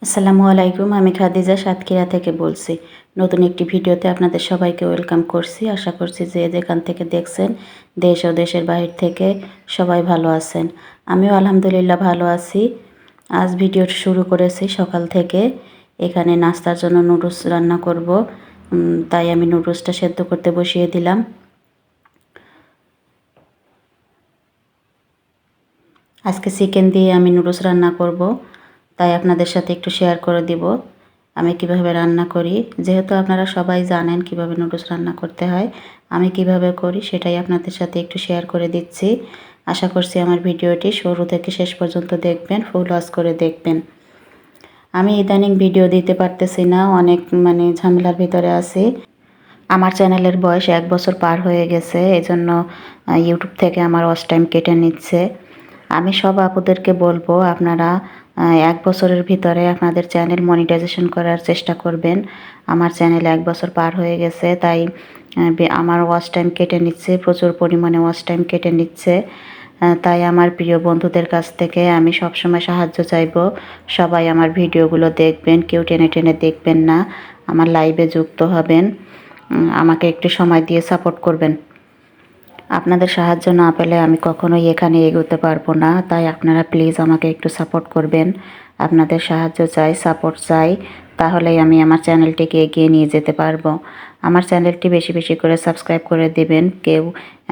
আসসালামু আলাইকুম। আমি খাদিজা সাতক্ষীরা থেকে বলছি। নতুন একটি ভিডিওতে আপনাদের সবাইকে ওয়েলকাম করছি। আশা করছি যে যেখান থেকে দেখছেন, দেশ ও দেশের বাহির থেকে সবাই ভালো আছেন। আমিও আলহামদুলিল্লাহ ভালো আছি। আজ ভিডিও শুরু করেছি সকাল থেকে। এখানে নাস্তার জন্য নুডলস রান্না করব, তাই আমি নুডলসটা সেদ্ধ করতে বসিয়ে দিলাম। আজকে চিকেন দিয়ে আমি নুডলস রান্না করব, তাই আপনাদের সাথে একটু শেয়ার করে দিব আমি কিভাবে রান্না করি। যেহেতু আপনারা সবাই জানেন কিভাবে নুডলস রান্না করতে হয়, আমি কিভাবে করি সেটাই আপনাদের সাথে একটু শেয়ার করে দিচ্ছি। আশা করছি আমার ভিডিওটি শুরু থেকে শেষ পর্যন্ত দেখবেন, ফুল ওয়াচ করে দেখবেন। আমি ইদানিং ভিডিও দিতে পারতেছি না, অনেক ঝামেলার ভিতরে আছি। আমার চ্যানেলের বয়স 1 বছর পার হয়ে গেছে, এজন্য ইউটিউব থেকে আমার ওয়াচ টাইম কেটে নিচ্ছে। আমি সব আপুদেরকে বলবো, আপনারা 1 বছরের ভিতরে আপনাদের চ্যানেল মনিটাইজেশন করার চেষ্টা করবেন। আমার চ্যানেল 1 বছর পার হয়ে গেছে, তাই আমার ওয়াচ টাইম কেটে নিচ্ছে, প্রচুর পরিমাণে ওয়াচ টাইম কেটে নিচ্ছে। তাই আমার প্রিয় বন্ধুদের কাছ থেকে আমি সবসময় সাহায্য চাইবো। সবাই আমার ভিডিওগুলো দেখবেন, কেউ টেনে টেনে দেখবেন না, আমার লাইভে যুক্ত হবেন, আমাকে একটু সময় দিয়ে সাপোর্ট করবেন। আপনাদের সাহায্য না পেলে আমি কখনোই এখানে এগোতে পারবো না, তাই আপনারা প্লিজ আমাকে একটু সাপোর্ট করবেন। আপনাদের সাহায্য চাই, সাপোর্ট চাই, তাহলেই আমি আমার চ্যানেলটিকে এগিয়ে নিয়ে যেতে পারবো। আমার চ্যানেলটি বেশি বেশি করে সাবস্ক্রাইব করে দেবেন, কেউ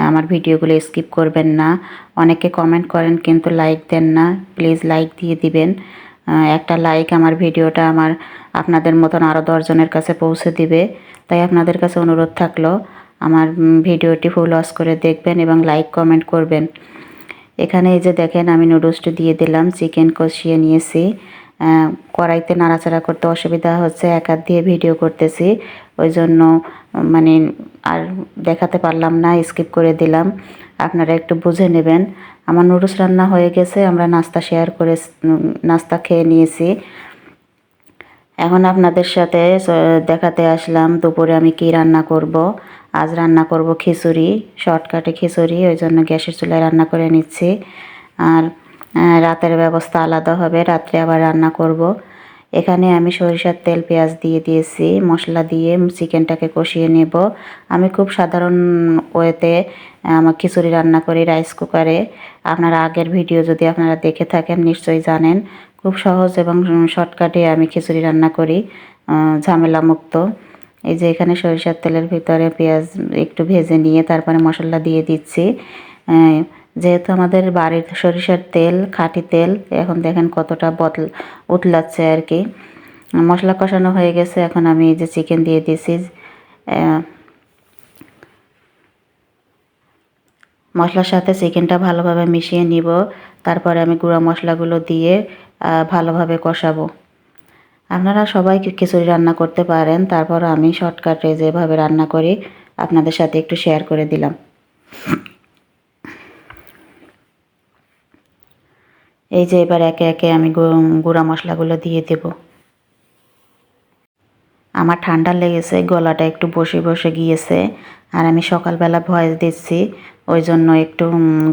আমার ভিডিওগুলো স্কিপ করবেন না। অনেকে কমেন্ট করেন কিন্তু লাইক দেন না, প্লিজ লাইক দিয়ে দিবেন। একটা লাইক আমার ভিডিওটা আপনাদের মতন আরও 10 জনের কাছে পৌঁছে দিবে। তাই আপনাদের কাছে অনুরোধ থাকলো, আমার ভিডিওটি ফুল ওয়াচ করে দেখবেন এবং লাইক কমেন্ট করবেন। এখানে এই যে দেখেন, আমি নুডলসটি দিয়ে দিলাম, চিকেন কষিয়ে নিয়েছি। কড়াইতে নাড়াচাড়া করতে অসুবিধা হচ্ছে, এক হাত দিয়ে ভিডিও করতেছি, ওই জন্য মানে আর দেখাতে পারলাম না, স্কিপ করে দিলাম। আপনারা একটু বুঝে নেবেন। আমার নুডলস রান্না হয়ে গেছে, আমরা নাস্তা খেয়ে নিয়েছি। এখন আপনাদের সাথে দেখাতে আসলাম দুপুরে আমি কি রান্না করব। আজ রান্না করব খিচুড়ি, শর্টকাটে খিচুড়ি, ওই জন্য গ্যাসের চুলায় রান্না করে নিচ্ছি। আর রাতের ব্যবস্থা আলাদা হবে, রাত্রে আবার রান্না করব। এখানে আমি সরিষার তেল পেঁয়াজ দিয়ে দিয়েছি, মশলা দিয়ে চিকেনটাকে কষিয়ে নেব। আমি খুব সাধারণ ওয়েতে আমার খিচুড়ি রান্না করি রাইস কুকারে। আপনারা আগের ভিডিও যদি আপনারা দেখে থাকেন নিশ্চয়ই জানেন, খুব সহজ এবং শর্টকাটে আমি খিচুড়ি রান্না করি, ঝামেলা মুক্ত। এই যে এখানে সরিষার তেলের ভিতরে পেঁয়াজ একটু ভেজে নিয়ে তারপরে মশলা দিয়ে দিচ্ছি। যেহেতু আমাদের বাড়ির সরিষার তেল, খাঁটি তেল, এখন দেখেন কতটা উতলাচ্ছে আর কি। মশলা কষানো হয়ে গেছে, এখন আমি এই যে চিকেন দিয়ে দিয়েছি। মশলার সাথে চিকেনটা ভালোভাবে মিশিয়ে নিব, তারপরে আমি গুঁড়া মশলাগুলো দিয়ে ভালোভাবে কষাবো। আপনারা সবাই খিচুড়ি রান্না করতে পারেন, তারপর আমি শর্টকাটে যেভাবে রান্না করি আপনাদের সাথে একটু শেয়ার করে দিলাম। এই যে এবার একে একে আমি গুঁড়া মশলাগুলো দিয়ে দেব। আমার ঠান্ডা লেগেছে, গলাটা একটু বসে বসে গিয়েছে, আর আমি সকালবেলা ভয়েস দিচ্ছি, ওই জন্য একটু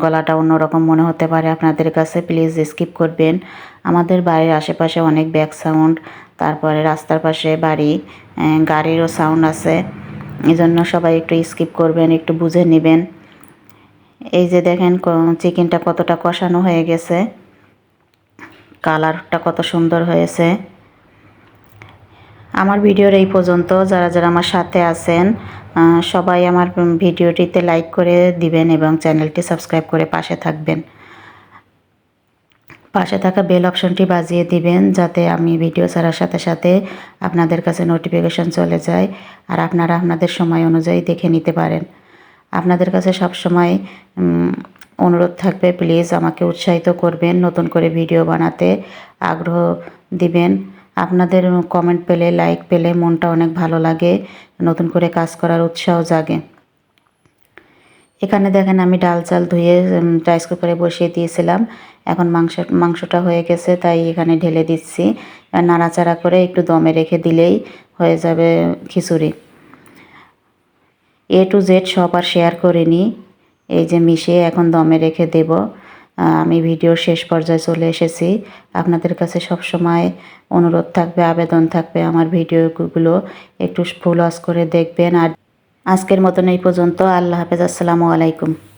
গলাটা অন্যরকম মনে হতে পারে আপনাদের কাছে, প্লিজ স্কিপ করবেন। আমাদের বাড়ির আশেপাশে অনেক ব্যাক সাউন্ড, তারপরে রাস্তার পাশে বাড়ি, গাড়িরও সাউন্ড আছে, এই জন্য সবাই একটু স্কিপ করবেন, একটু বুঝে নেবেন। এই যে দেখেন চিকেনটা কতটা কষানো হয়ে গেছে, কালারটা কত সুন্দর হয়েছে। আমার ভিডিওর এই পর্যন্ত, যারা যারা আমার সাথে আছেন সবাই আমার ভিডিওটিতে লাইক করে দিবেন এবং চ্যানেলটি সাবস্ক্রাইব করে পাশে থাকবেন। পাশে থাকা বেল অপশনটি বাজিয়ে দিবেন, যাতে আমি ভিডিও ছাড়ার সাথে সাথে আপনাদের কাছে নোটিফিকেশন চলে যায়, আর আপনারা আপনাদের সময় অনুযায়ী দেখে নিতে পারেন। আপনাদের কাছে সব সময় অনুরোধ থাকবে, প্লিজ আমাকে উৎসাহিত করবেন, নতুন করে ভিডিও বানাতে আগ্রহ দিবেন। আপনাদের কমেন্ট পেলে, লাইক পেলে মনটা অনেক ভালো লাগে, নতুন করে কাজ করার উৎসাহ জাগে। এখানে দেখেন আমি ডাল চাল ধুয়ে রাইস কুকারে বসিয়ে দিয়েছিলাম, এখন মাংসটা হয়ে গেছে, তাই এখানে ঢেলে দিচ্ছি। নাড়াচাড়া করে একটু দমে রেখে দিলেই হয়ে যাবে খিচুড়ি। A to Z সব আর শেয়ার করে নিই। এই যে মিশিয়ে এখন দমে রেখে দেব। আমি ভিডিওর শেষ পর্যায়ে চলে এসেছি। আপনাদের কাছে সবসময় অনুরোধ থাকবে, আবেদন থাকবে আমার ভিডিওগুলো একটু ফুল ওয়াচ করে দেখবেন। আর আজকের মতন এই পর্যন্ত। আল্লাহ হাফেজ। আসসালামু আলাইকুম।